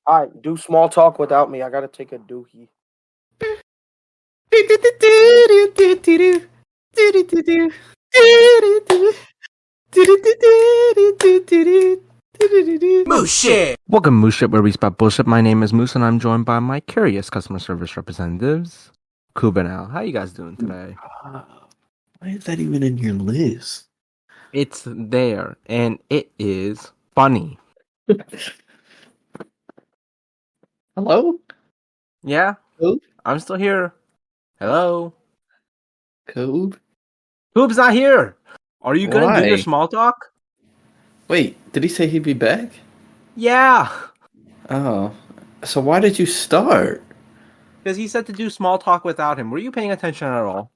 Alright, do small talk without me. I gotta take a dookie. Moose shit! Welcome to Moose Shit, where we spout bullshit. My name is Moose, and I'm joined by my curious customer service representatives, Kuba and Al. How you guys doing today? Why is that even in your list? It's there, and it is funny. Hello? Yeah? Cove? I'm still here. Hello? Cove? Kuba's not here! Are you gonna do your Why? small talk? Wait, did he say he'd be back? Yeah! Oh. So why did you start? Because he said to do small talk without him. Were you paying attention at all?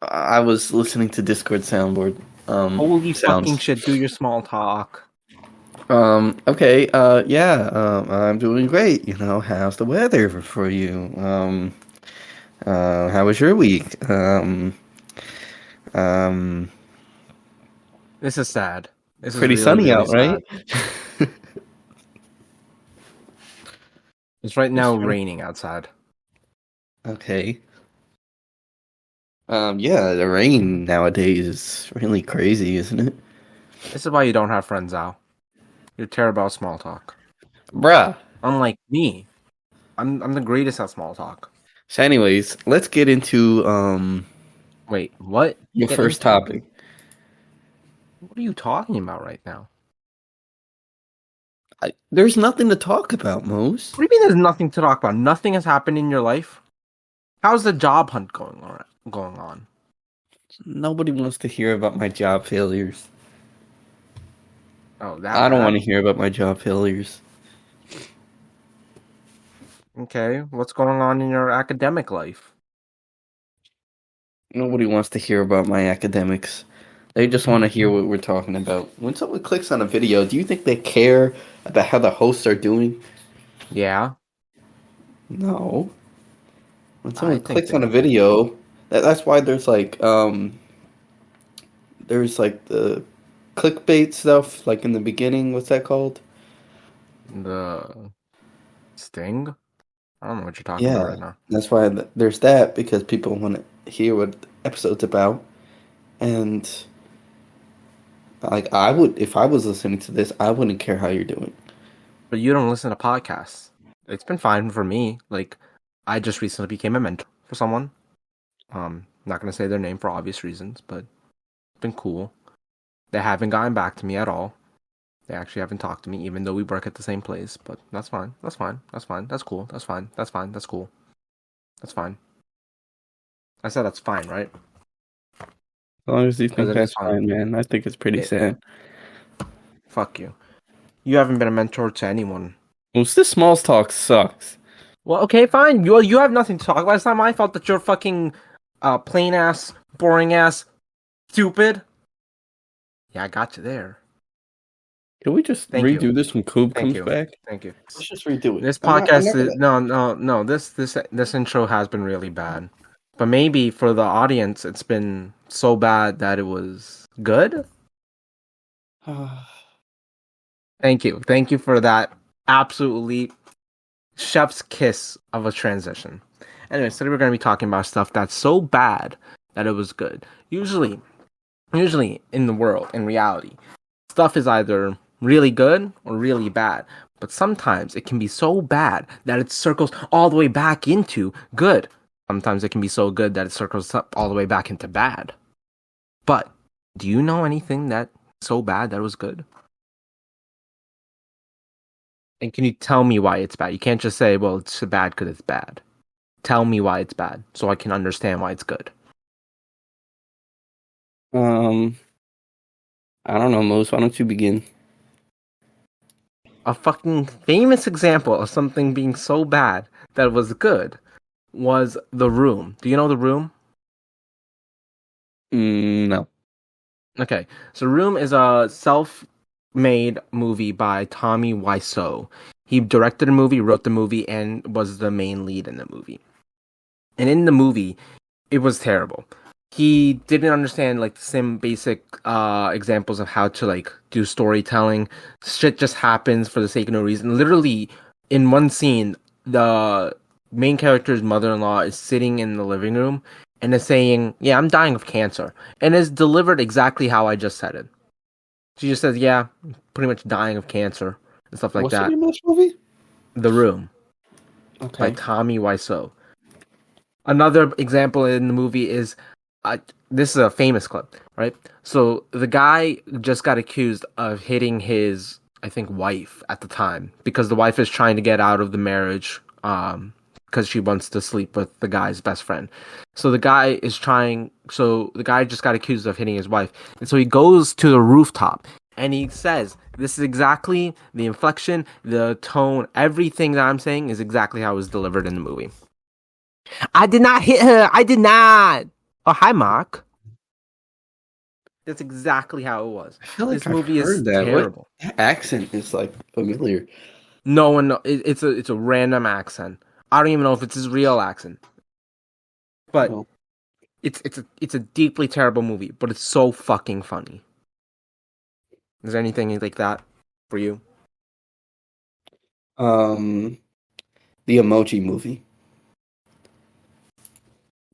I was listening to Discord soundboard. Holy sounds. fucking shit, do your small talk. Okay, I'm doing great. How's the weather for you? How was your week? This is sad. This Pretty is really, sunny really out, sad. right? It's right now raining outside. Okay. Yeah, the rain nowadays is really crazy, isn't it? This is why you don't have friends, Al. You're terrible at small talk. Bruh. Unlike me, I'm the greatest at small talk. So anyways, let's get into Wait, what? your Get first into- topic. What are you talking about right now? There's nothing to talk about, Mose. What do you mean there's nothing to talk about? Nothing has happened in your life? How's the job hunt going on? Nobody wants to hear about my job failures. Oh, that I don't bad? want to hear about my job failures. Okay, what's going on in your academic life? Nobody wants to hear about my academics. They just want to hear what we're talking about. When someone clicks on a video, do you think they care about how the hosts are doing? Yeah. No. When I someone think clicks they on a do. video, that's why there's the clickbait stuff, like in the beginning. What's that called? The Sting? I don't know what you're talking about right now. That's why there's that, because people want to hear what the episode's about. And like, if I was listening to this, I wouldn't care how you're doing. But you don't listen to podcasts. It's been fine for me. Like, I just recently became a mentor for someone. Not gonna say their name for obvious reasons, but it's been cool. They haven't gotten back to me at all. They actually haven't talked to me, even though we work at the same place. But that's fine. That's fine. That's fine. That's cool. That's fine. That's fine. That's cool. That's fine. I said that's fine, right? As long as you think it that's is fine. fine, man. I think it's pretty sad. Fuck you. You haven't been a mentor to anyone. Well, this small talk sucks. Well, okay, fine. You have nothing to talk about. It's not my fault that you're fucking plain ass, boring ass, stupid. Yeah, I got you there. Can we just redo this when Coob Thank comes you. back? Thank you. Let's just redo it. This I'm not podcast gonna- no. This intro has been really bad. But maybe for the audience it's been so bad that it was good. Thank you. Thank you for that absolutely chef's kiss of a transition. Anyway, today we're going to be talking about stuff that's so bad that it was good. Usually in the world, in reality, stuff is either really good or really bad. But sometimes it can be so bad that it circles all the way back into good. Sometimes it can be so good that it circles up all the way back into bad. But do you know anything that's so bad that it was good? And can you tell me why it's bad? You can't just say, well, it's bad because it's bad. Tell me why it's bad so I can understand why it's good. I don't know, Mose. Why don't you begin? A fucking famous example of something being so bad that it was good was The Room. Do you know The Room? No. Okay, so Room is a self-made movie by Tommy Wiseau. He directed the movie, wrote the movie, and was the main lead in the movie. And in the movie, it was terrible. He didn't understand like some basic examples of how to like do storytelling. Shit just happens for the sake of no reason. Literally, in one scene, the main character's mother-in-law is sitting in the living room and is saying, "Yeah, I'm dying of cancer," and is delivered exactly how I just said it. She just says, "Yeah, I'm pretty much dying of cancer," and stuff like What's the that. name of this movie? The Room by Okay. Tommy Wiseau. Another example in the movie is, this is a famous clip, right? So the guy just got accused of hitting his, I think, wife at the time because the wife is trying to get out of the marriage, because she wants to sleep with the guy's best friend. So the guy is trying. So the guy just got accused of hitting his wife, and so he goes to the rooftop and he says, "This is exactly the inflection, the tone, everything that I'm saying is exactly how it was delivered in the movie." I did not hit her. I did not. Oh, hi, Mark. That's exactly how it was. I feel This like I've movie is heard that. What terrible. that accent is like familiar. No one. It's a random accent. I don't even know if it's his real accent. But Well, it's a deeply terrible movie. But it's so fucking funny. Is there anything like that for you? um, the Emoji Movie.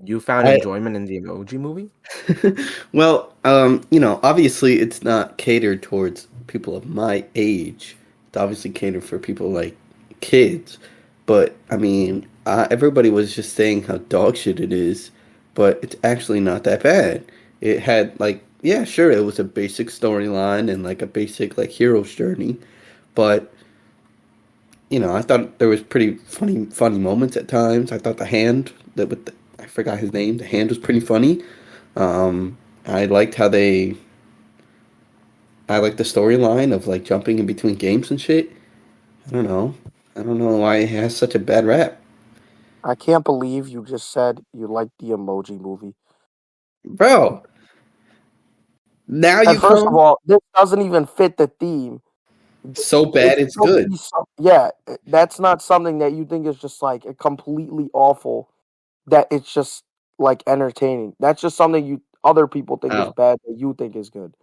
You found I enjoyment in the Emoji Movie? well, obviously it's not catered towards people of my age. It's obviously catered for people like kids. But I mean, everybody was just saying how dog shit it is, but it's actually not that bad. It had like, yeah, sure, it was a basic storyline and like a basic like hero's journey, but I thought there was pretty funny moments at times. I thought the hand that with I forgot his name. The hand was pretty funny. I liked how I liked the storyline of like jumping in between games and shit. I don't know. I don't know why it has such a bad rap. I can't believe you just said you liked the Emoji Movie. Bro, now And you first of come all, this doesn't even fit the theme. so bad It's it's supposed to good. be yeah, that's not something that you think is just like a completely awful. That it's just like entertaining. That's just something you other people think is Oh, bad that you think is good.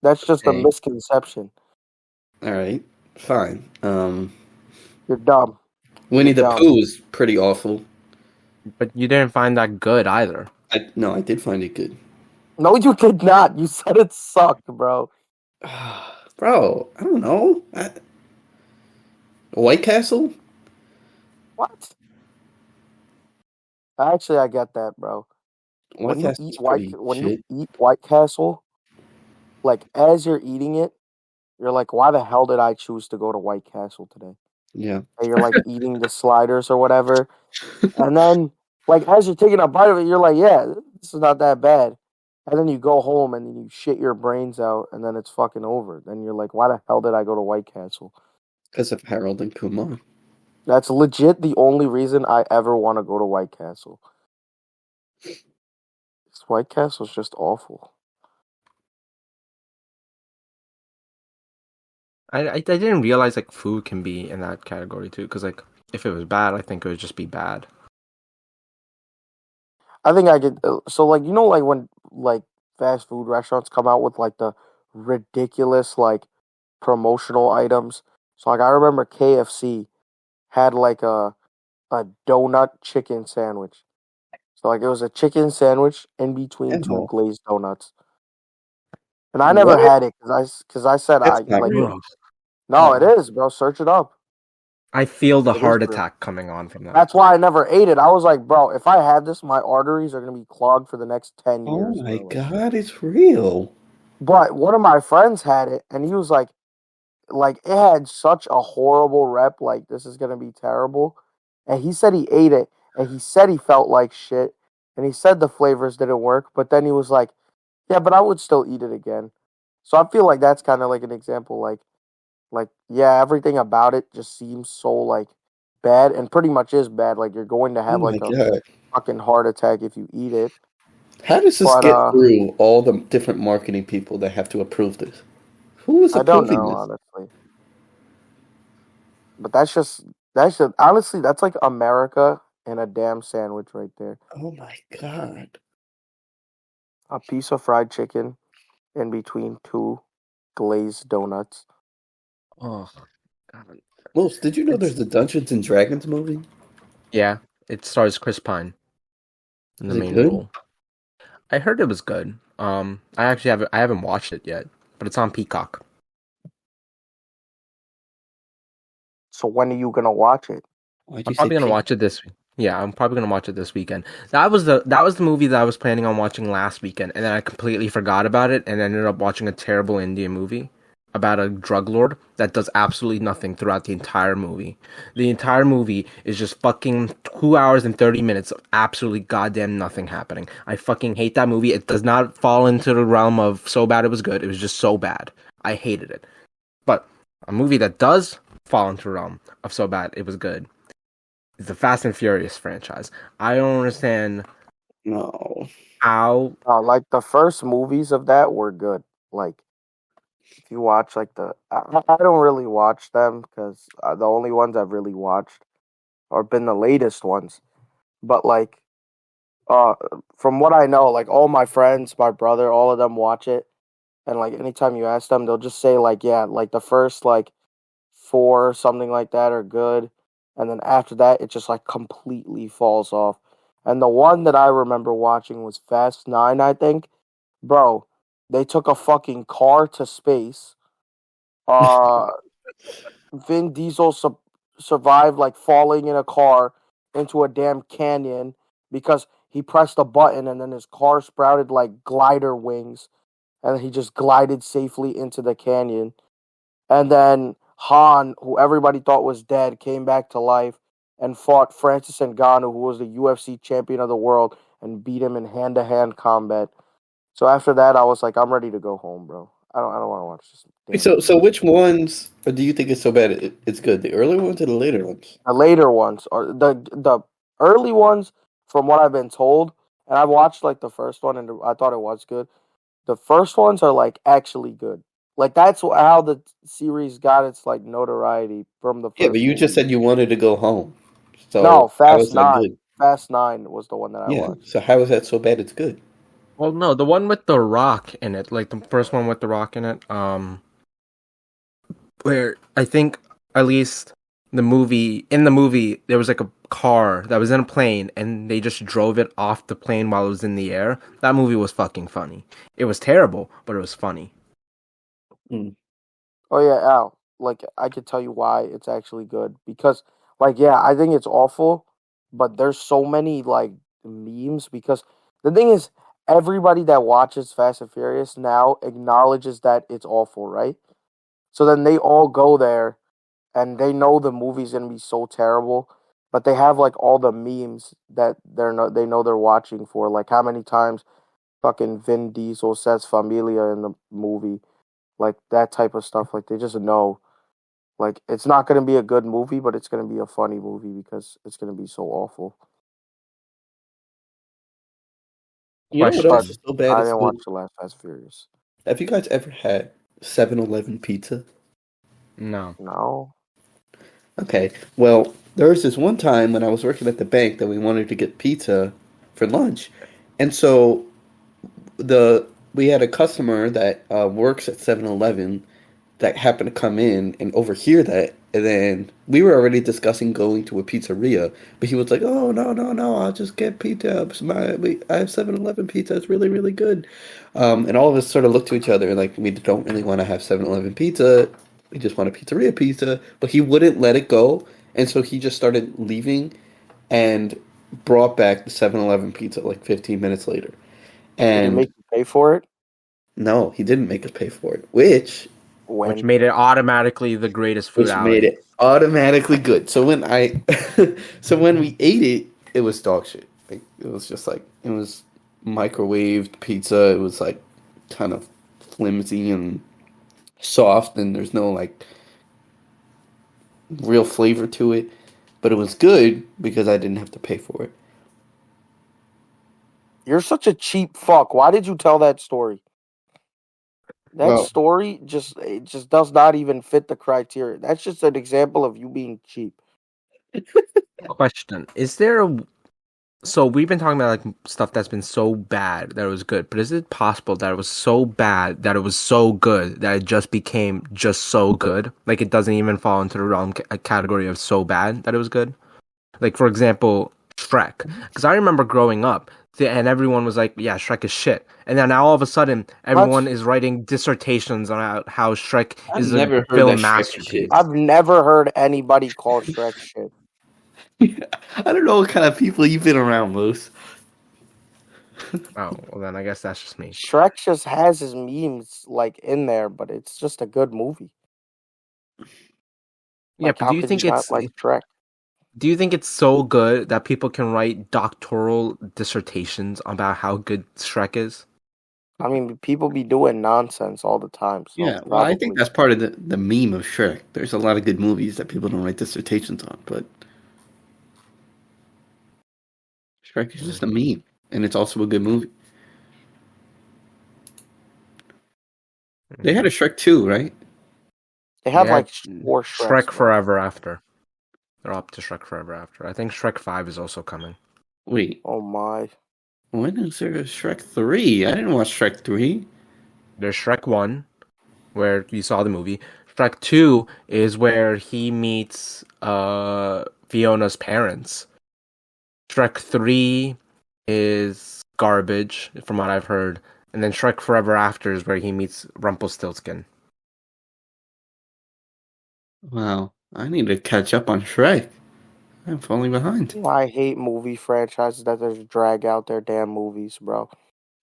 That's just a okay. misconception. All right. Fine. You're dumb. You're Winnie the dumb. Pooh is pretty awful. But you didn't find that good either. No, I did find it good. No, you did not. You said it sucked, bro. Bro, I don't know. White Castle? What? Actually, I get that, bro. White Castle's pretty When you shit. eat White Castle, like as you're eating it, you're like, why the hell did I choose to go to White Castle today? Yeah. And you're like eating the sliders or whatever, and then like as you're taking a bite of it, you're like, yeah, this is not that bad. And then you go home and then you shit your brains out, and then it's fucking over. Then you're like, why the hell did I go to White Castle? Because of Harold and Kumar. That's legit the only reason I ever want to go to White Castle. This White Castle's just awful. I didn't realize like food can be in that category too. Because like if it was bad, I think it would just be bad. I think I could. So like like when like fast food restaurants come out with like the ridiculous like promotional items. So like I remember KFC had like a donut chicken sandwich. So like it was a chicken sandwich in between two Hell, glazed donuts. And I never what? had it because I said That's I not like real. Ugh. no, it Oh, is, bro. Search it up. I feel the It is heart real. attack coming on from that. That's why I never ate it. I was like, bro, if I have this, my arteries are gonna be clogged for the next 10 years, my bro. Like, God, it's real. but one of my friends had it, and he was like it had such a horrible rep. Like this is gonna be terrible, and he said he ate it, and he said he felt like shit, and he said the flavors didn't work. But then he was like, yeah, but I would still eat it again. So I feel like that's kind of like an example, like yeah, everything about it just seems so like bad, and pretty much is bad. Like you're going to Oh have my like a God. fucking heart attack if you eat it. How does this But get through all the different marketing people that have to approve this? Who is I don't approving know this? honestly. But that's just honestly that's like America in a damn sandwich right there. Oh my God. A piece of fried chicken in between two glazed donuts. Oh God. Most, did you know It's there's a Dungeons and Dragons movie? yeah. It stars Chris Pine in the Is it main good? role. I heard it was good. I haven't watched it yet, but it's on Peacock. So when are you gonna watch it? Why'd you I'm say probably gonna Pete? watch it this week. Yeah, I'm probably gonna watch it this weekend. That was the movie that I was planning on watching last weekend, and then I completely forgot about it and ended up watching a terrible Indian movie about a drug lord that does absolutely nothing throughout the entire movie. The entire movie is just fucking 2 hours and 30 minutes of absolutely goddamn nothing happening. I fucking hate that movie. It does not fall into the realm of so bad it was good. It was just so bad. I hated it. But a movie that does fall into the realm of so bad it was good is the Fast and Furious franchise. I don't understand No. how. Like the first movies of that were good. Like if you watch like I don't really watch them because the only ones I've really watched are been the latest ones. But like uh, from what I know, like all my friends, my brother, all of them watch it, and like anytime you ask them, they'll just say like yeah, like the first like four something like that are good, and then after that it just like completely falls off. And the one that I remember watching was Fast Nine, I think. Bro, they took a fucking car to space. Uh, Vin Diesel survived like falling in a car into a damn canyon because he pressed a button and then his car sprouted like glider wings and he just glided safely into the canyon. And then Han, who everybody thought was dead, came back to life and fought Francis Ngannou, who was the UFC champion of the world, and beat him in hand-to-hand combat. So after that, I was like, I'm ready to go home, bro. I don't want to watch this damn So movie. which ones do you think is so bad it's good? The early ones or the later ones? The later ones are the early ones, from what I've been told, and I watched like the first one and I thought it was good. The first ones are like actually good. Like that's how the series got its like notoriety from the Yeah, but first you just movie. said you wanted to go home. No, So how Fast is that Nine. good? Fast Nine was the one that I Yeah. watched. So how is that so bad it's good? Well, no, the one with the Rock in it, like the first one with the Rock in it, where I think at least the movie there was like a car that was in a plane and they just drove it off the plane while it was in the air. That movie was fucking funny. It was terrible, but it was funny. Mm. Oh yeah, Al. Like I could tell you why it's actually good because, like, yeah, I think it's awful, but there's so many like memes because the thing is, everybody that watches Fast and Furious now acknowledges that it's awful, right? So then they all go there and they know the movie's gonna be so terrible, but they have like all the memes that they know they're watching for, like how many times fucking Vin Diesel says familia in the movie, like that type of stuff. Like they just know, like it's not gonna be a good movie, but it's gonna be a funny movie because it's gonna be so awful. You know what But else Question. is so bad I it's didn't watch good? the last Fast and Furious. Have you guys ever had 7-Eleven pizza? No. No, Okay. Well, there was this one time when I was working at the bank that we wanted to get pizza for lunch. And so the we had a customer that works at 7-Eleven that happened to come in and overhear that, and then we were already discussing going to a pizzeria, but he was like, "Oh no, no, no! I'll just get pizza. I have 7-Eleven pizza. It's really, really good." And all of us sort of looked to each other like we don't really want to have 7-Eleven pizza. We just want a pizzeria pizza, but he wouldn't let it go, and so he just started leaving and brought back the 7-Eleven pizza like 15 minutes later. did he And make you pay for it? no, he didn't make us pay for it, which Which When made it automatically the greatest food which out made of it automatically good. So when I, so when we ate it, it was dog shit. Like, it was just like it was microwaved pizza. It was like kind of flimsy and soft, and there's no like real flavor to it. But it was good because I didn't have to pay for it. you're such a cheap fuck. Why did you tell that story? That Well, story just it just does not even fit the criteria. That's just an example of you being cheap. Question. Is there So we've been talking about like stuff that's been so bad that it was good, but is it possible that it was so bad that it was so good that it just became just so good? Like it doesn't even fall into the realm category of so bad that it was good? Like for example, Shrek. Because I remember growing up, and everyone was like, "Yeah, Shrek is shit," and then now all of a sudden, everyone That's is writing dissertations on how Shrek I've is a never heard that film Shrek is shit. masterpiece. I've never heard anybody call Shrek shit. I don't know what kind of people you've been around, Moose. Oh, well then I guess that's just me. Shrek just has his memes like in there, but it's just a good movie. Yeah, Like, but how could you not like Shrek? do you think it's so good that people can write doctoral dissertations about how good Shrek is? I mean, people be doing nonsense all the time, so Yeah, well, I think probably. that's part of the meme of Shrek. There's a lot of good movies that people don't write dissertations on, but Shrek is just a meme, and it's also a good movie. They had a Shrek 2, right? They They have had like 4 Shreks, Shrek bro. Forever After. They're up to Shrek Forever After. I think Shrek 5 is also coming. Wait, Oh my. when is there a Shrek 3? I didn't watch Shrek 3. There's Shrek 1, where you saw the movie. Shrek 2 is where he meets Fiona's parents. Shrek 3 is garbage, from what I've heard. And then Shrek Forever After is where he meets Rumpelstiltskin. Wow, I need to catch up on Shrek. I'm falling behind. I hate movie franchises that just drag out their damn movies, bro.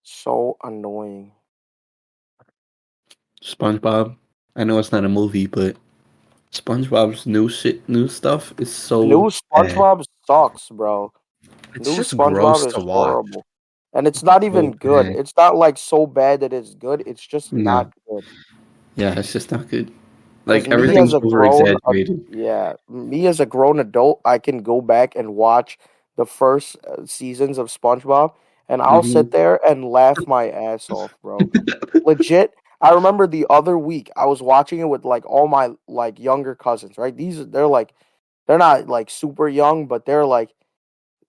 So annoying. SpongeBob. I know it's not a movie, but SpongeBob's new stuff is New so bad. SpongeBob sucks, bro. It's New just gross SpongeBob is to watch. horrible. And it's not So even good. bad. It's not like so bad that it's good. It's just not No, good. yeah, it's just not good. Because Like me as everything's a over grown, exaggerated. yeah, me as a grown adult, I can go back and watch the first seasons of SpongeBob, and I'll sit Hmm. there and laugh my ass off, bro. Legit. I remember the other week I was watching it with like all my like younger cousins, right? They're not like super young, but they're like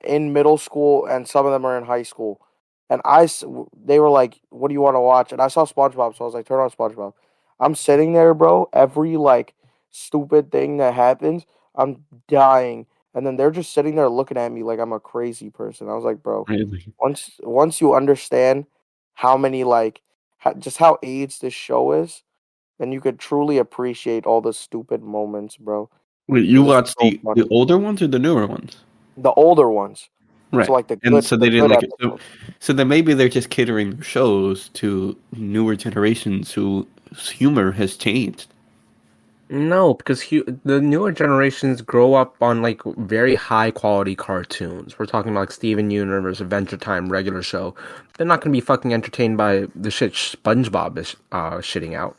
in middle school, and some of them are in high school. And they were like, "What do you want to watch?" And I saw SpongeBob, so I was like, "Turn on SpongeBob." I'm sitting there, bro. Every like stupid thing that happens, I'm dying, and then they're just sitting there looking at me like I'm a crazy person. I was like, "Bro, Really. once you understand how many like just how AIDS this show is, then you could truly appreciate all the stupid moments, bro. Wait, you Because it's watched so the funny. older ones or the newer ones? The older ones, so Right. like And so the they didn't good like it. So, episodes. so then maybe they're just catering their shows to newer generations whose humor has changed. No, because the newer generations grow up on like very high quality cartoons. We're talking about like Steven Universe, Adventure Time, regular show. They're not gonna be fucking entertained by the shit SpongeBob is shitting out.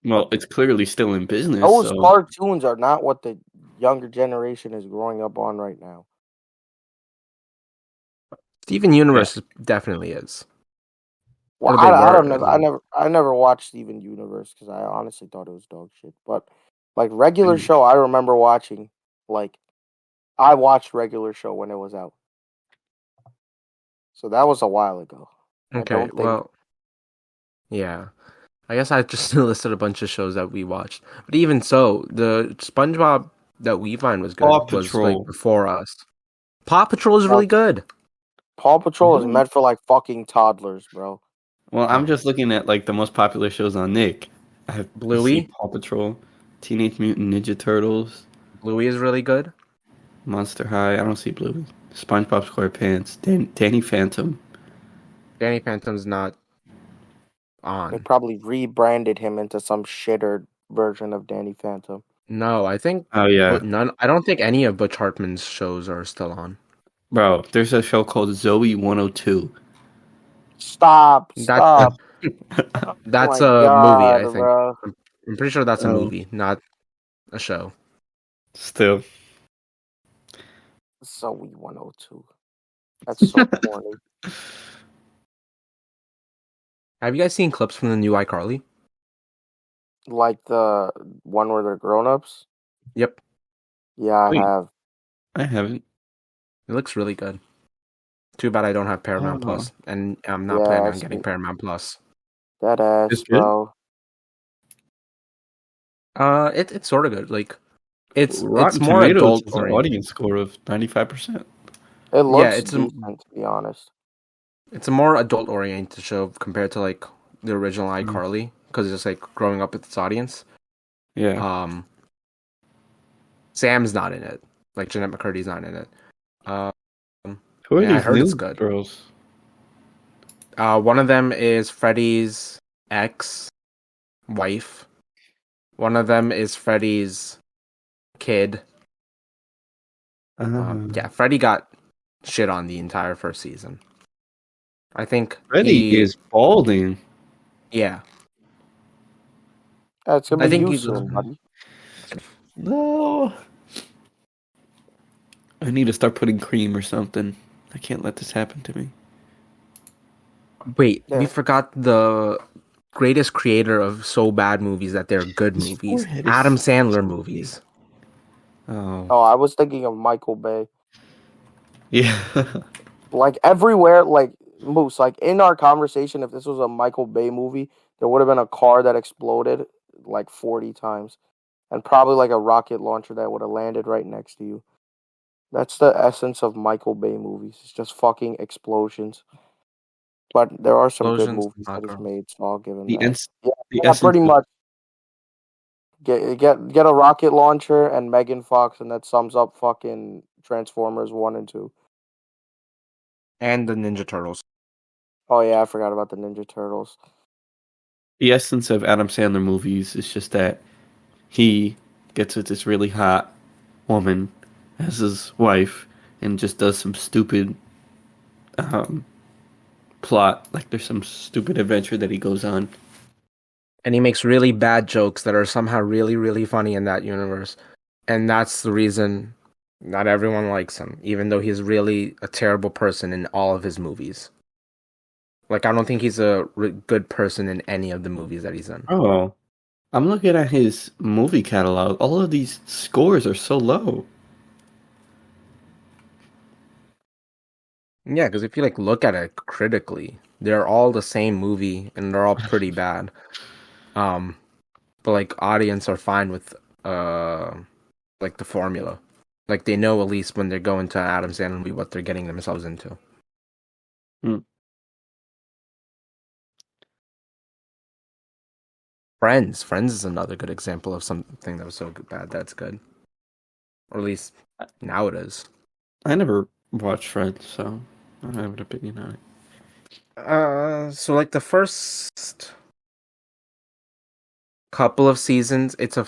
Well, it's clearly still in business, Those so cartoons are not what the younger generation is growing up on right now. Steven yeah. Universe definitely is, Well, or they I were don't at know. least. I never watched Steven Universe because I honestly thought it was dog shit. But like regular Mm. show, I remember watching. Like I watched regular show when it was out, so that was a while ago. I Okay, don't think. well, yeah. I guess I just listed a bunch of shows that we watched, but even so, the SpongeBob that we find was Paw good was like Patrol. before us. Paw Patrol is Paw really good. Paw Patrol is Really? meant for like fucking toddlers, bro. Well, I'm No, just looking at like the most popular shows on Nick. I see Bluey. Paw Patrol, Teenage Mutant Ninja Turtles, Bluey is really good. Monster High. I don't see Bluey. SpongeBob SquarePants, Danny Phantom. Danny Phantom's not They on. probably rebranded him into some shitter version of Danny Phantom. No, I think, Oh but yeah, none. I don't think any of Butch Hartman's shows are still on. bro. There's a show called Zoe 102. Stop! That Stop! Oh that's my a movie. god, I think. bro. I'm pretty sure that's a Oh, movie, not a show. still. Zoe 102. That's so corny. Have you guys seen clips from the new iCarly? Like the one where they're grown ups? Yep. Yeah, I Wait, have. I haven't. It looks really good. Too bad I don't have Paramount Oh, Plus, and I'm not Yeah, planning I on getting see Paramount Plus. that it's ass, good. bro. It's sort of good. Like it's Rotten more Tomatoes adult has an oriented. audience score of 95%. It Yeah, looks decent, to be honest. it's a more adult oriented show compared to like the original Mm. iCarly because it's like growing up with its audience. Yeah. Um, Sam's not in it. Like Jeanette McCurdy's not in it. Um, Who are yeah, I these heard it's new good. girls? One of them is Freddie's ex wife. One of them is Freddie's kid. Uh, Yeah, Freddie got shit on the entire first season. I think Freddie is balding. yeah, Yeah, it's gonna I be think you he's, soon, buddy. No. I need to start putting cream or something. I can't let this happen to me. wait, we Yeah. forgot the greatest creator of so bad movies that they're good His movies. forehead Adam is Sandler so big. movies. Oh. Oh, I was thinking of Michael Bay. Yeah. Like everywhere, like Moose, like in our conversation, if this was a Michael Bay movie, there would have been a car that exploded like 40 times. And probably like a rocket launcher that would have landed right next to you. That's the essence of Michael Bay movies. It's just fucking explosions. But there are some good Explosions, movies that not he's girls. made, so I'll give him the that. ens- Yeah, the yeah, essence pretty of much. Get a rocket launcher and Megan Fox, and that sums up fucking Transformers 1 and 2. And the Ninja Turtles. Oh yeah, I forgot about the Ninja Turtles. the essence of Adam Sandler movies is just that he gets with this really hot woman as his wife and just does some stupid um, plot. Like there's some stupid adventure that he goes on. And he makes really bad jokes that are somehow really, really funny in that universe. And that's the reason not everyone likes him, even though he's really a terrible person in all of his movies. Like, I don't think he's a good person in any of the movies that he's in. Oh, I'm looking at his movie catalog. All of these scores are so low. Yeah, because if you like look at it critically, they're all the same movie and they're all pretty bad. Um, but like audience are fine with uh like the formula. Like they know at least when they're going to an Adam Sandler movie what they're getting themselves into. Hmm. Friends is another good example of something that was so bad that's good, or at least now it is. I never watched Friends, so I don't have an opinion on it. So like the first couple of seasons, it's a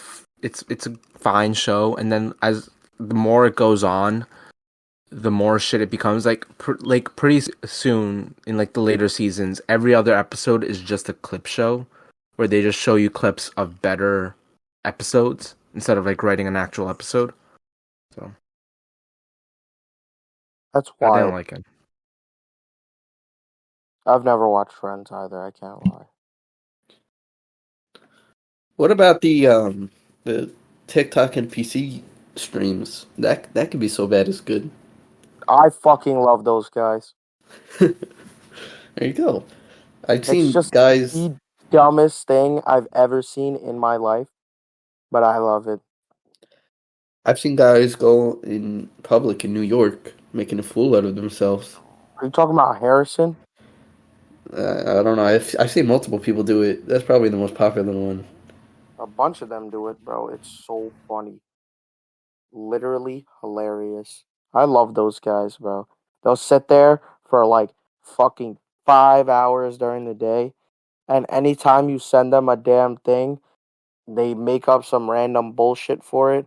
fine show, and then as the more it goes on, the more shit it becomes. Like like pretty soon in like the later seasons, every other episode is just a clip show, where they just show you clips of better episodes instead of like writing an actual episode. So That's I didn't wild. like it. I've never watched Friends either. I can't lie. What about the TikTok and PC streams? That could be so bad it's good. I fucking love those guys. There you go. I've It's seen just guys the dumbest thing I've ever seen in my life, but I love it. I've seen guys go in public in New York making a fool out of themselves. Are you talking about Harrison? I don't know. I've seen multiple people do it. That's probably the most popular one. A bunch of them do it, bro. It's so funny. Literally hilarious. I love those guys, bro. They'll sit there for like fucking 5 hours during the day, and anytime you send them a damn thing, they make up some random bullshit for it.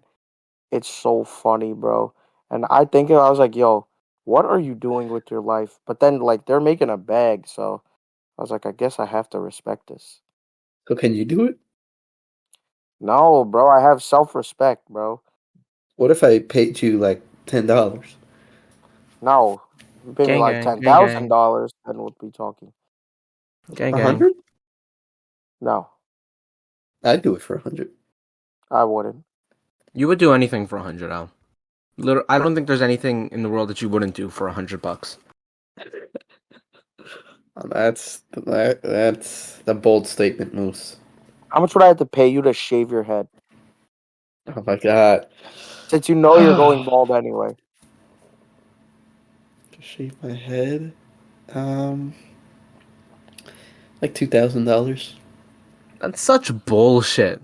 It's so funny, bro. And I was like, yo, what are you doing with your life? But then, like, they're making a bag, so I was like, I guess I have to respect this. So can you do it? No, bro, I have self respect, bro. What if I paid you like $10? No, you pay me Gang like gang, ten gang thousand gang, dollars, then we'll be talking. gang A gang. 100? No, I'd do it for 100. I wouldn't. You would do anything for 100, Al. I don't think there's anything in the world that you wouldn't do for $100. That's a bold statement, Moose. How much would I have to pay you to shave your head? Oh my god. Since you know you're going bald anyway. To shave my head? Um, like $2,000. That's such bullshit.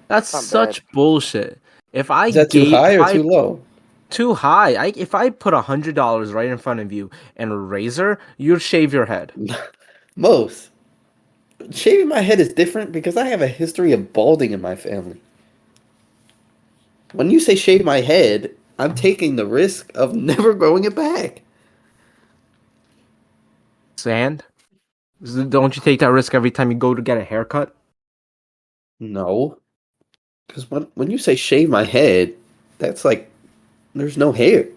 That's Not bad. such bullshit. If I Is that too gave, high if or I too low? too high, if I put $100 right in front of you and a razor, you'd shave your head. Most. Shaving my head is different because I have a history of balding in my family. When you say shave my head, I'm taking the risk of never growing it back. Sand? Don't you take that risk every time you go to get a haircut? No. Because when you say shave my head, that's like, there's no hair.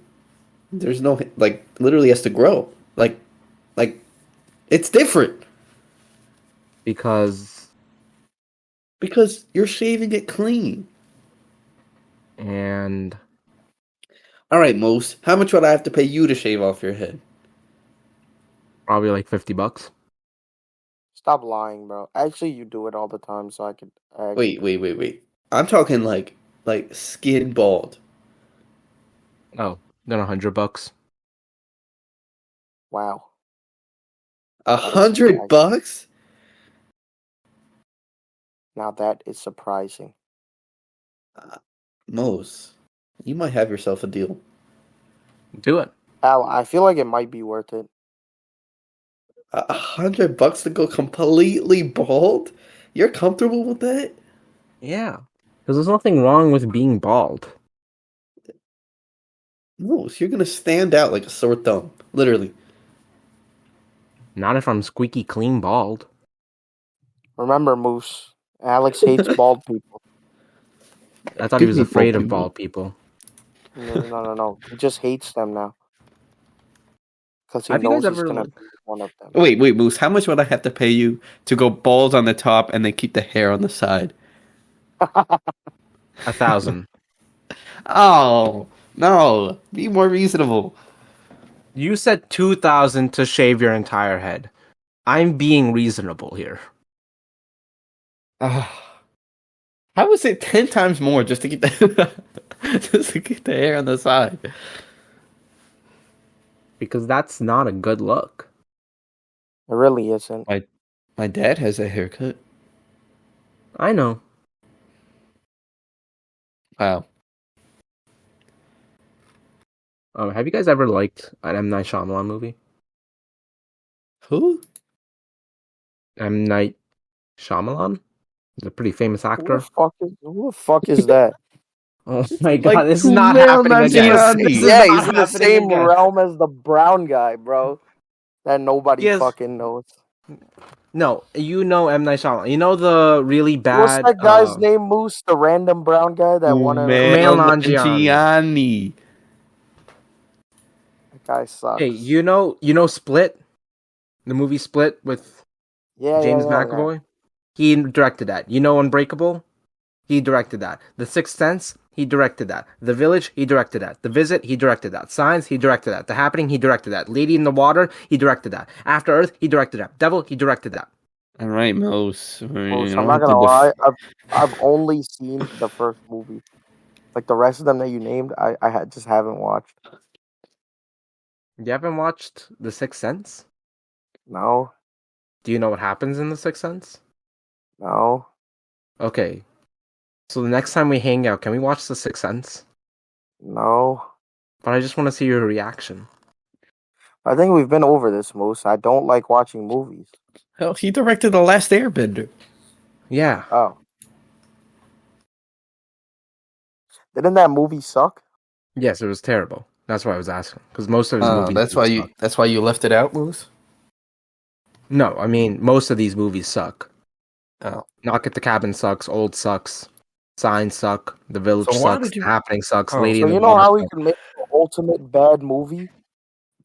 There's no, like, literally has to grow. Like, it's different. Because Because you're shaving it clean. and Alright, Mose, how much would I have to pay you to shave off your head? probably like $50. Stop lying, bro. Actually, you do it all the time, so I could. Wait. I'm talking like skin bald. Oh, then $100. Wow. A That is hundred surprising. bucks? Now that is surprising. Mose, you might have yourself a deal. Do it. Al, I feel like it might be worth it. $100 to go completely bald? You're comfortable with that? Yeah. Because there's nothing wrong with being bald. Mose, you're gonna stand out like a sore thumb. Literally. Not if I'm squeaky clean bald. Remember, Moose, Alex hates bald people. I thought he was Give me afraid of people. bald people. No. He just hates them now. Because he Have you guys knows he's ever going to like be one of them. Wait, Moose, how much would I have to pay you to go bald on the top and then keep the hair on the side? 1,000? Oh, no. Be more reasonable. You said 2,000 to shave your entire head. I'm being reasonable here. Ah. How is it 10 times more just to keep the just to keep the hair on the side? Because that's not a good look. It really isn't. My dad has a haircut. I know. Wow. Have you guys ever liked an M. Night Shyamalan movie? Who? M. Night Shyamalan? He's a pretty famous actor. Who the fuck is that? Oh my god, Like this is not Kumail happening again. Nanjiani. This is Yeah, not he's in the happening same again. realm as the brown guy, bro. That nobody Yes. fucking knows. No, you know M. Night Shyamalan. You know the really What's bad... that guy's name, Moose? The random brown guy that won a... Kumail Kumail Nanjiani. Nanjiani. That guy sucks. Hey, you know Split? The movie Split with James Yeah. McAvoy? He directed that. You know Unbreakable? He directed that. The Sixth Sense? He directed that. The Village? He directed that. The Visit? He directed that. Signs? He directed that. The Happening? He directed that. Lady in the Water? He directed that. After Earth? He directed that. Devil? He directed that. All right, Mose. Moose, I'm not gonna lie. I've only seen the first movie. Like the rest of them that you named, I just haven't watched. You haven't watched The Sixth Sense? No. Do you know what happens in The Sixth Sense? No. Okay. So the next time we hang out, can we watch The Sixth Sense? No. But I just want to see your reaction. I think we've been over this, Moose. I don't like watching movies. Hell, he directed The Last Airbender. Yeah. Oh. Didn't that movie suck? Yes, it was terrible. That's why I was asking. Because most of his movies suck. That's why you left it out, Moose? No, I mean, most of these movies suck. Oh. Knock at the Cabin sucks. Old sucks. Signs suck. The Village So why sucks. did you- The Happening sucks. Oh, Lady So in the you know Water how he sucks. can make the ultimate bad movie?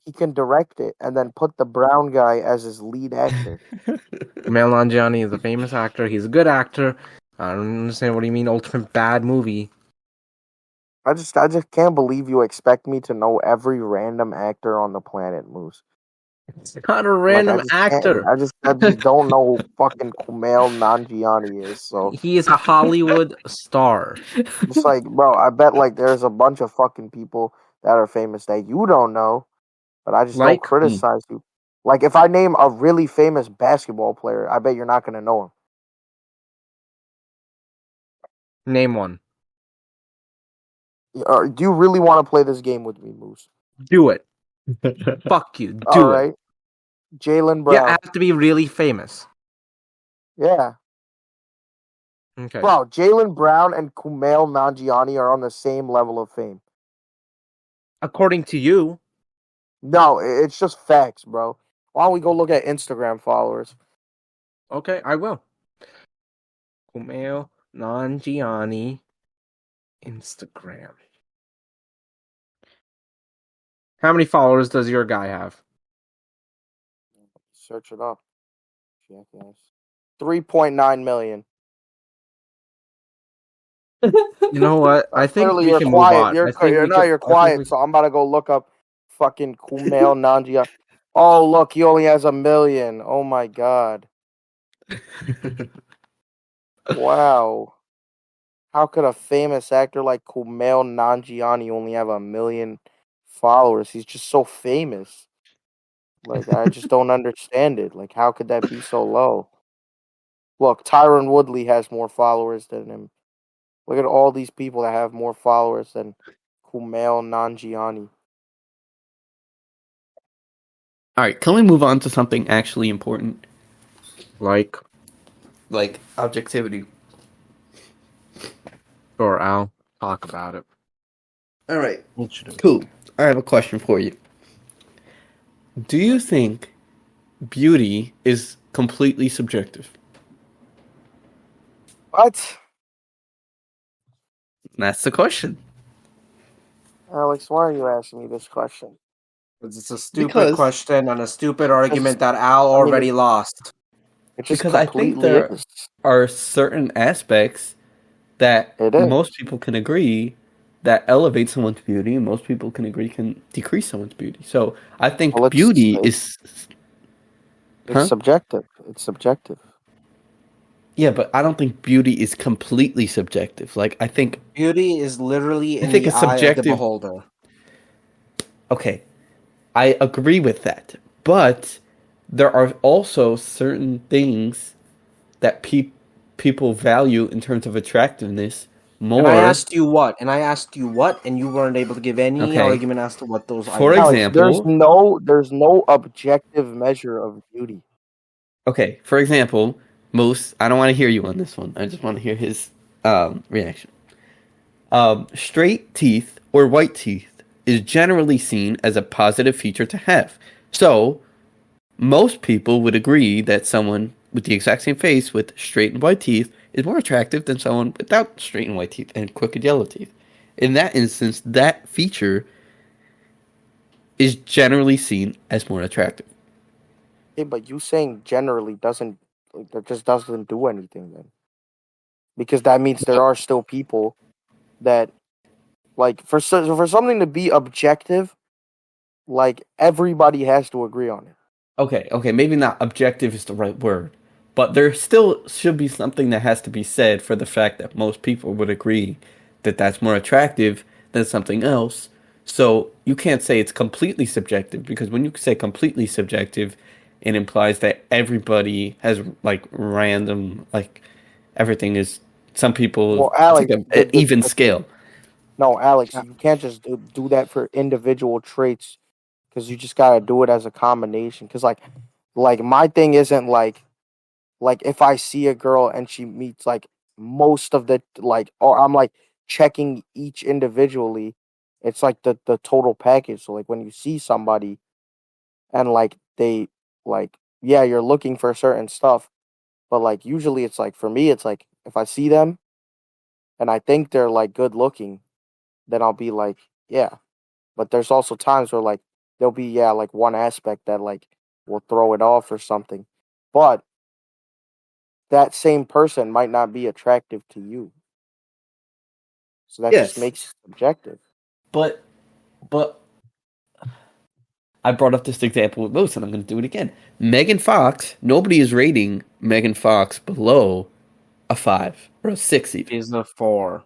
He can direct it and then put the brown guy as his lead actor. Kumail Nanjiani is a famous actor. He's a good actor. I don't understand what do you mean ultimate bad movie. I just can't believe you expect me to know every random actor on the planet, Moose. It's not a Like random actor. I just don't know who fucking Kumail Nanjiani is. So He is a Hollywood star. it's like, bro, I bet like there's a bunch of fucking people that are famous that you don't know, but I just don't Like, criticize you. Like if I name a really famous basketball player, I bet you're not gonna know him. name one. Or do you really want to play this game with me, Moose? Do it. Fuck you. All Do it. right, Jalen Yeah, I Brown. have to be really famous. Yeah, Okay. bro, Jalen Brown and Kumail Nanjiani are on the same level of fame. According to you, No, it's just facts, bro. Why don't we go look at Instagram followers? okay, I will. Kumail Nanjiani Instagram. How many followers does your guy have? Search it up. Jackass. 3.9 million. You know what? I think Clearly, we you're can move quiet. on. I think we You're I think quiet. we So I'm about to go look up fucking Kumail Nanjiani. Oh, look, he only has 1 million. Oh my god. Wow. How could a famous actor like Kumail Nanjiani only have 1 million followers? He's just so famous. Like, I just don't understand it. Like, how could that be so low? Look, Tyron Woodley has more followers than him. Look at all these people that have more followers than Kumail Nanjiani. All right, can we move on to something actually important, like like objectivity? or Al talk about it. All right, What should do? cool. I have a question for you. Do you think beauty is completely subjective? What? That's the question. Alex, why are you asking me this question? It's a stupid Because question and a stupid argument that Al I mean, already lost. it just because I think completely there is. are certain aspects that It is. most people can agree that elevate someone's beauty, and most people can agree can decrease someone's beauty. So I Well, think beauty is, it's huh? subjective. It's subjective. Yeah, but I don't think beauty is completely subjective. Like Beauty is literally I in think the it's eye of the subjective. beholder. Okay, I agree with that, but there are also certain things that people value in terms of attractiveness And I more. asked you what? And I asked you what? And you weren't able to give any Okay, argument as to what those for items Alex, are. example, there's no objective measure of beauty. okay, for example, Moose, I don't want to hear you on this one. I just want to hear his reaction. Straight teeth or white teeth is generally seen as a positive feature to have. So, most people would agree that someone with the exact same face with straight and white teeth is more attractive than someone without straight and white teeth and crooked yellow teeth. In that instance, that feature is generally seen as more attractive. Hey, but you saying generally doesn't like, that just doesn't do anything then, because that means there are still people that like for something to be objective, like everybody has to agree on it. Okay, maybe not objective is the right word, but there still should be something that has to be said for the fact that most people would agree that that's more attractive than something else. So you can't say it's completely subjective because when you say completely subjective, it implies that everybody has like random, like everything is some people, Well, it's like Alex, an even scale. no, Alex, you can't just do that for individual traits because you just gotta do it as a combination. Because like my thing isn't like if I see a girl and she meets like most of the like, or I'm like checking each individually. It's like the total package. So like when you see somebody and like they like yeah, you're looking for certain stuff, but like usually it's like for me it's like if I see them and I think they're like good looking, then I'll be like yeah. But there's also times where like there'll be yeah like one aspect that like will throw it off or something, but that same person might not be attractive to you. So that just Yes. makes it subjective. But I brought up this example with Moose, and I'm going to do it again. Megan Fox, nobody is rating Megan Fox below a 5 or a 6 even. She's a 4.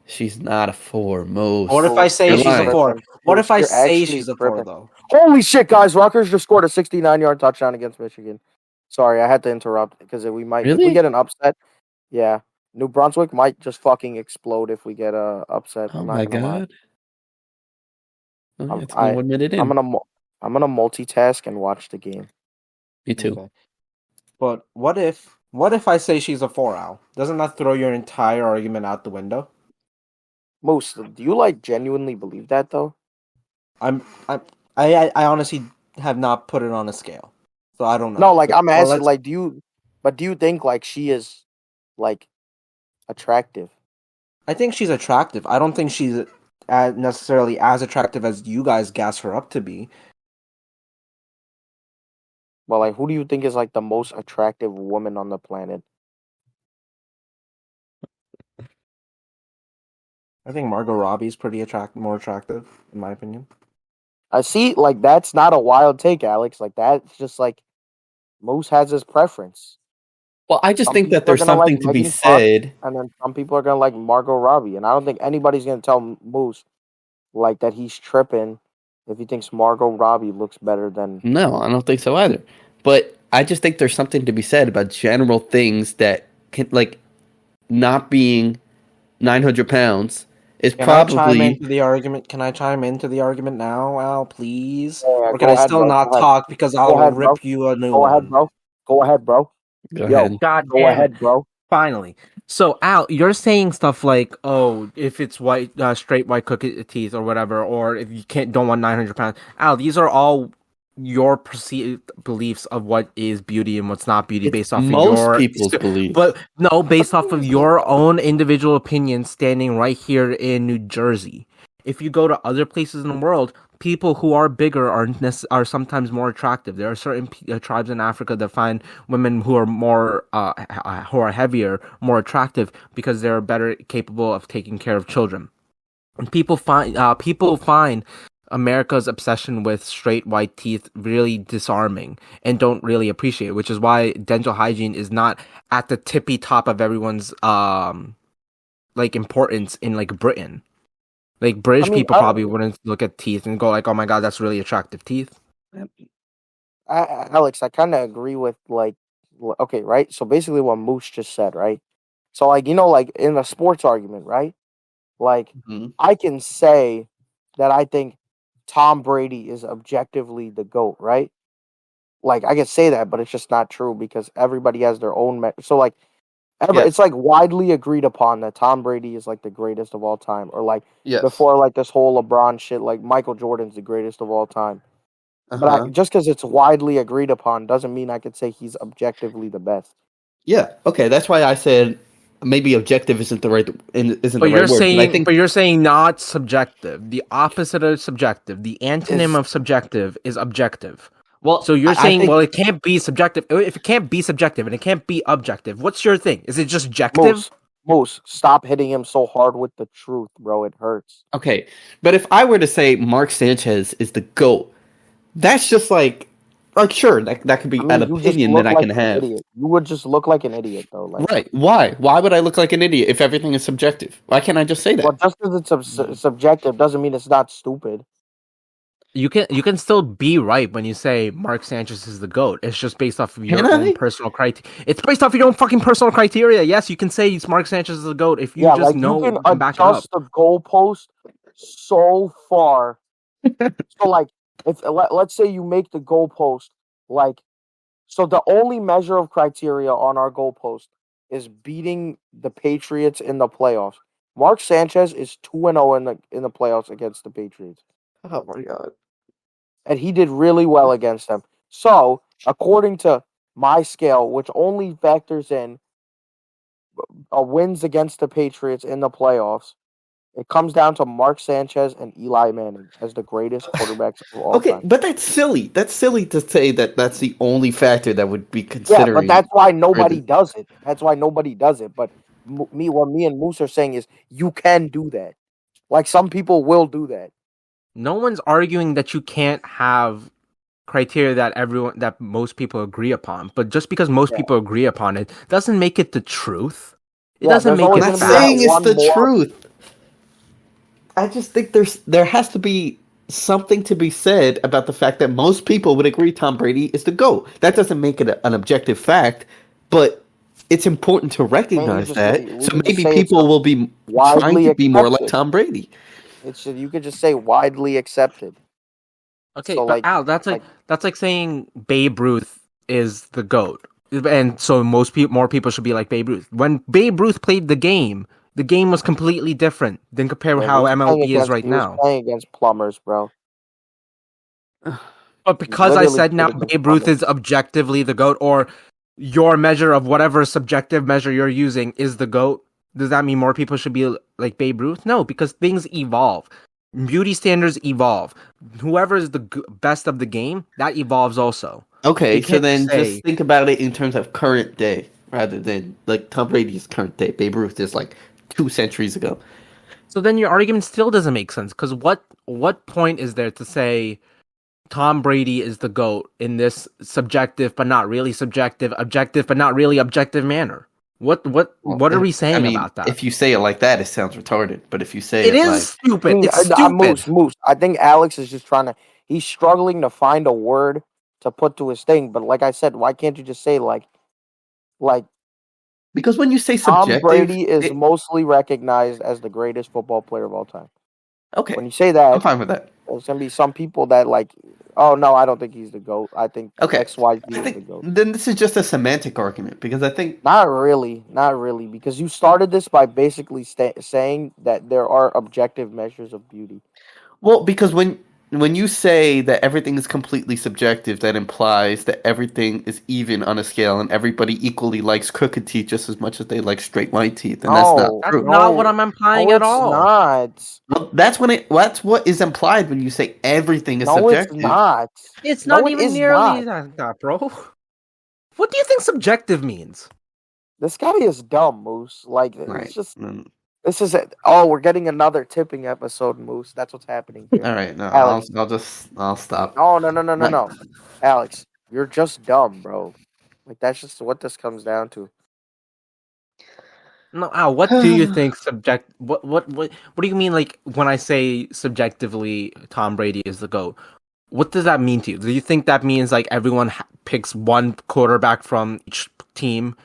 She's not a 4, Moose. What if I say You're she's a lying. 4? What if I You're say actually she's a 4 tripping. though? Holy shit, guys! Rutgers just scored a 69-yard touchdown against Michigan. Sorry, I had to interrupt because if we Really? get an upset, yeah, New Brunswick might just fucking explode if we get a upset. Oh I'm my not gonna lie. god. Oh, I'm, it's only I 1 minute I'm in. gonna multitask and watch the game. Me too. Okay. But what if I say she's a 4, Al? Doesn't that throw your entire argument out the window? Moose, do you like genuinely believe that though? I honestly have not put it on a scale, so I don't know. No, like I'm Well, asking, like, do you think like she is like attractive? I think she's attractive. I don't think she's necessarily as attractive as you guys gas her up to be. Well, like, who do you think is like the most attractive woman on the planet? I think Margot Robbie's pretty more attractive, in my opinion. I see, like, that's not a wild take, Alex. Like, that's just like Moose has his preference. Well, I just Some think that people are there's gonna like something to be Megan Fox, said. and then some people are gonna like Margot Robbie, and I don't think anybody's gonna tell Moose like that he's tripping if he thinks Margot Robbie looks better than. No, I don't think so either. But I just think there's something to be said about general things that can, like, not being 900 pounds is Can I chime probably. into the argument? Can I chime into the argument now, Al, please? Yeah, Or can go I ahead, still bro. not Go ahead. talk because Go I'll ahead, bro. rip you a new Go ahead, one? bro. Go ahead, bro. Go Yo, ahead. God go damn ahead, it. bro. Finally. So, Al, you're saying stuff like, oh, if it's white, straight white cookie teeth or whatever, or if you don't want 900 pounds. Al, these are all your perceived beliefs of what is beauty and what's not beauty It's based off most of your people's belief. But no, based off of your own individual opinion standing right here in New Jersey. If you go to other places in the world, people who are bigger are sometimes more attractive. There are certain tribes in Africa that find women who are more who are heavier more attractive because they're better capable of taking care of children. And people find America's obsession with straight white teeth really disarming and don't really appreciate it, which is why dental hygiene is not at the tippy top of everyone's like importance in like Britain. Like British people probably wouldn't look at teeth and go like, "Oh my god, that's really attractive teeth." Alex, I kind of agree with like, okay, right? So basically, what Moose just said, right? So like like in a sports argument, right? Like Mhm. I can say that I think Tom Brady is objectively the GOAT, right? Like I can say that, but it's just not true because everybody has their own. So like, Yes. it's like widely agreed upon that Tom Brady is like the greatest of all time, or like Yes. before like this whole LeBron shit, like Michael Jordan's the greatest of all time. But just because it's widely agreed upon doesn't mean I could say he's objectively the best. Yeah. Okay. That's why I said maybe objective isn't the right But you're word. saying, But I think you're saying not subjective. The opposite of subjective, the antonym of subjective is objective. well. So you're I saying, think, well, it can't be subjective. If it can't be subjective and it can't be objective, what's your thing? Is it just objective? Moose, stop hitting him so hard with the truth, bro. It hurts. okay, but if I were to say Mark Sanchez is the GOAT, that's just like sure that could be I mean, an you just opinion look that I like can an have. idiot. You would just look like an idiot, though. Like, Right? Why? Why would I look like an idiot if everything is subjective? Why can't I just say that? well, just because it's subjective doesn't mean it's not stupid. You can still be right when you say Mark Sanchez is the GOAT. It's just based off of your Can I? own personal criteria. It's based off your own fucking personal criteria. Yes, you can say Mark Sanchez is the GOAT if you Yeah, just like know you can and back it up. adjust the goalpost so far. So, like, if let's say you make the goalpost like, so the only measure of criteria on our goalpost is beating the Patriots in the playoffs. Mark Sanchez is 2-0 in the playoffs against the Patriots. Oh my god! And he did really well against them. So, according to my scale, which only factors in wins against the Patriots in the playoffs, it comes down to Mark Sanchez and Eli Manning as the greatest quarterbacks of all Okay, time. but that's silly. That's silly to say that that's the only factor that would be Yeah, considering. but that's why nobody does it. That's why nobody does it. But what me and Moose are saying is you can do that. Like some people will do that. No one's arguing that you can't have criteria that most people agree upon. But just because most Yeah. people agree upon it doesn't make it the truth. It Yeah, doesn't there's make always it I'm not gonna be that saying fact. it's one the more. truth. I just think there has to be something to be said about the fact that most people would agree Tom Brady is the GOAT. That doesn't make it an objective fact, but it's important to recognize that. We So can just maybe say it's people will be trying widely to be more like accepted. Tom Brady. You could just say widely accepted. Okay, So but like Al, that's like saying Babe Ruth is the GOAT. And so more people should be like Babe Ruth. When Babe Ruth played the game was completely different than compared with yeah, how MLB is right he was now. playing against plumbers, bro. But He because I literally said now played against Babe Ruth plumbers. is objectively the GOAT, or your measure of whatever subjective measure you're using is the GOAT, does that mean more people should be like Babe Ruth? No, because things evolve. Beauty standards evolve. Whoever is the best of the game, that evolves also. Okay, You so can't then say. just think about it in terms of current day rather than like Tom Brady's current day. Babe Ruth is like 2 centuries ago. So then your argument still doesn't make sense, because what point is there to say Tom Brady is the GOAT in this subjective but not really subjective, objective but not really objective manner? What Well, what are we I saying mean, about that? if you say it like that, it sounds retarded. But if you say It it is like, stupid. It's stupid. Moose. I think Alex is just he's struggling to find a word to put to his thing. But like I said, why can't you just say like because when you say Tom subjective, Brady is mostly recognized as the greatest football player of all time? okay, When you say I'm that, fine with that. there's gonna be some people that like, oh no, I don't think he's the GOAT. I think Okay, XYZ I is the think GOAT. then this is just a semantic argument because I think Not really, because you started this by basically saying that there are objective measures of beauty. well because when you say that everything is completely subjective, that implies that everything is even on a scale and everybody equally likes crooked teeth just as much as they like straight white teeth, and that's not No, That's true. not what I'm no, implying at it's all. not. Well, that's what is implied when you say everything is No, it's subjective. not. It's No, not it even is nearly not. that, bro. What do you think subjective means? This guy is dumb, Moose. Like it's Right. just this is it. Oh, we're getting another tipping episode, Moose. That's what's happening here. All right. No, Alex. I'll stop. Right. No. Alex, you're just dumb, bro. Like that's just what this comes down to. No, Al, what do you think what do you mean, like, when I say subjectively Tom Brady is the GOAT? What does that mean to you? Do you think that means like everyone picks one quarterback from each team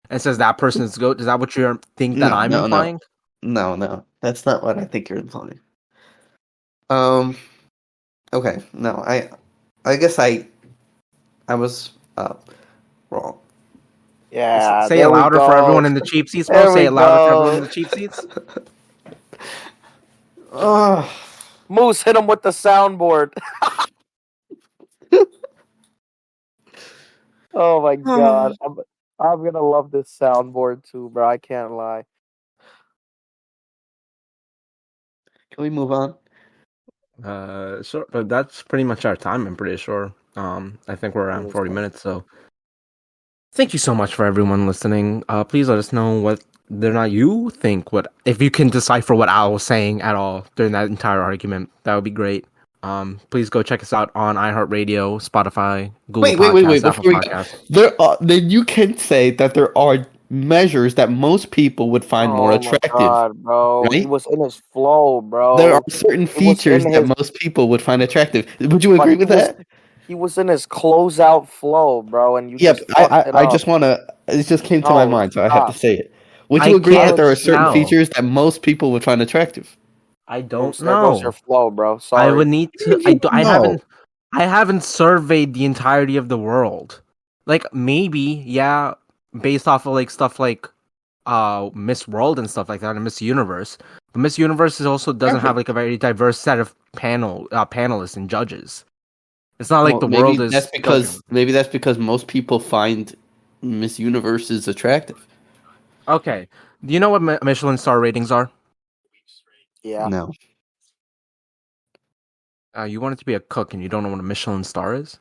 and says that person is the GOAT? Is that what you think that No, I'm no, no, implying? no. That's not what I think you're implying. Um. Okay. No, I guess I was wrong. Yeah, Say it there we louder for go. everyone in the cheap seats, bro. There Say we it louder for everyone in go. the cheap seats. Oh. Moose, hit him with the soundboard. Oh my god. I'm gonna love this soundboard too, bro. I can't lie. Can we move on? Sure, but that's pretty much our time. I'm pretty sure. I think we're around 40 minutes. So, thank you so much for everyone listening. Please let us know whether or not you think if you can decipher what Al was saying at all during that entire argument. That would be great. Please go check us out on iHeartRadio, Spotify, Google Podcasts, Apple Before we go, Podcasts. then you can say that there are measures that most people would find more Oh my attractive, god, bro. He right? was in his flow, There are bro. certain He was features in that his most people would find attractive. Would you but agree with that? he was in his closeout flow, bro, and you Yep. just fucked it I up. just want to. It just came to my No, mind, so I have to stop. say it. Would I you agree that can't there are Alex, certain tell. features that most people would find attractive? I don't Moose, there goes your know. flow, bro. I would Sorry. need What do you to. mean you don't know? I haven't surveyed the entirety of the world. Like, maybe, yeah, based off of like stuff like Miss World and stuff like that, and Miss Universe. But Miss Universe also doesn't have like a very diverse set of panelists and judges. It's not like Well, the world is judging. maybe that's because most people find Miss Universes attractive. Okay, do you know what Michelin star ratings are? Yeah. No. You want it to be a cook, and you don't know what a Michelin star is?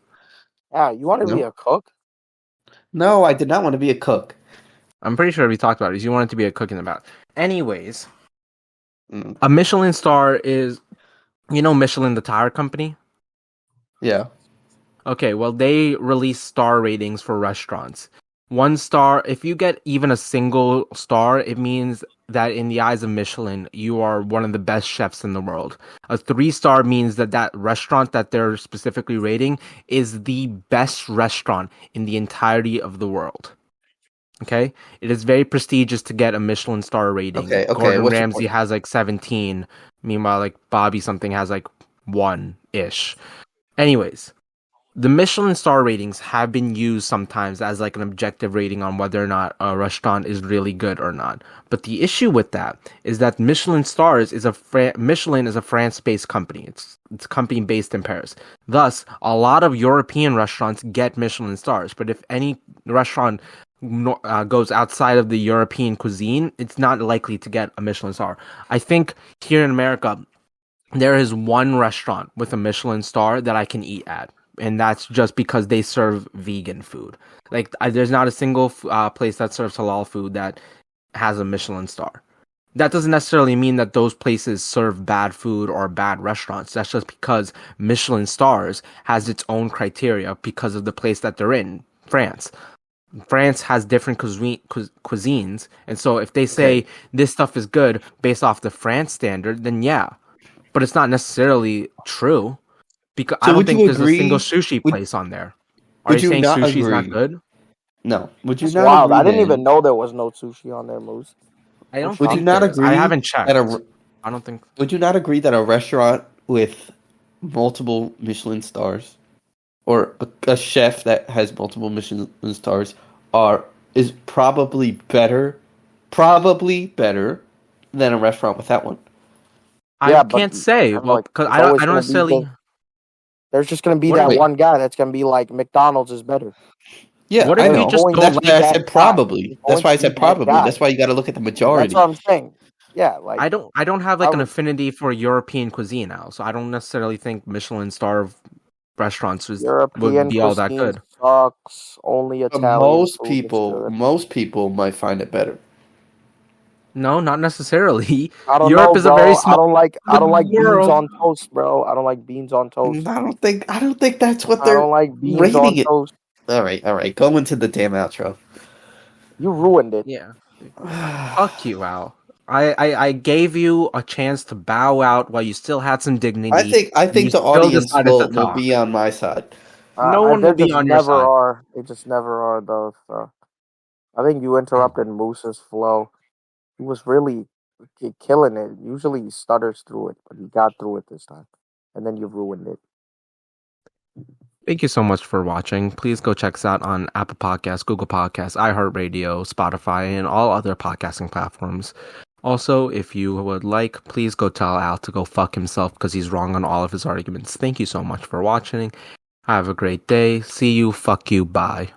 Yeah, you want to be No. a cook? No, I did not want to be a cook. I'm pretty sure we talked about it. You want it to be a cook in the bath. Anyways, Mm. a Michelin star is, Michelin, the tire company? Yeah. Okay, well, they release star ratings for restaurants. 1 star, if you get even a single star, it means that in the eyes of Michelin, you are one of the best chefs in the world. A 3 star means that that restaurant that they're specifically rating is the best restaurant in the entirety of the world. Okay? It is very prestigious to get a Michelin star rating. Okay. Gordon What's your Ramsay point? has like 17. Meanwhile, like Bobby something has like 1-ish. Anyways, the Michelin star ratings have been used sometimes as like an objective rating on whether or not a restaurant is really good or not. But the issue with that is that Michelin is a France-based company. It's a company based in Paris. Thus, a lot of European restaurants get Michelin stars. But if any restaurant goes outside of the European cuisine, it's not likely to get a Michelin star. I think here in America, there is one restaurant with a Michelin star that I can eat at, and that's just because they serve vegan food. Like, there's not a single place that serves halal food that has a Michelin star. That doesn't necessarily mean that those places serve bad food or bad restaurants. That's just because Michelin stars has its own criteria because of the place that they're in, France. France has different cuisines, and so if they say this stuff is good based off the France standard, then yeah. But it's not necessarily true. Because I So don't would think you there's a single agree? sushi Would place on there. Are Would you you saying not sushi's not agree? good? No. Would you That's not wild. agree I didn't even then? know there was no sushi on there, Moose. I No don't Would you think shocker. not there is. I agree haven't that checked. I don't think. Would you not agree that a restaurant with multiple Michelin stars, or a chef that has multiple Michelin stars, is probably better than a restaurant without one? I Yeah, but can't say. I'm Well, like, because it's I don't. always I don't gonna be necessarily. there's just gonna be What if? that Wait, one guy that's gonna be like McDonald's is better. yeah, What I if we There's know, just going but to don't that's be why I like? that said guy. probably. There's That's going why to I be said that probably. guy. That's why you got to look at the That's what majority. I'm saying. Yeah, like I don't. I don't have like an I, affinity for European cuisine now, so I don't necessarily think Michelin star restaurants would European be all that cuisine good. sucks. Only But Italian food is good. most people might find it better. No, not necessarily. I don't know, Europe is a very bro. small I part of don't the like beans world. on toast, bro. I don't like beans on toast. I don't think that's what I don't they're like beans rating on it. toast. All right. Go into the damn outro. You ruined it. Yeah. Fuck you, Al. I gave you a chance to bow out while you still had some dignity, I and you think the still audience decided to will talk. be on my side. No one will They be just on your never side. are. They just never are, though. So I think you interrupted Moose's flow. He was really killing it. Usually he stutters through it, but he got through it this time. And then you ruined it. Thank you so much for watching. Please go check us out on Apple Podcasts, Google Podcasts, iHeartRadio, Spotify, and all other podcasting platforms. Also, if you would like, please go tell Al to go fuck himself because he's wrong on all of his arguments. Thank you so much for watching. Have a great day. See you. Fuck you. Bye.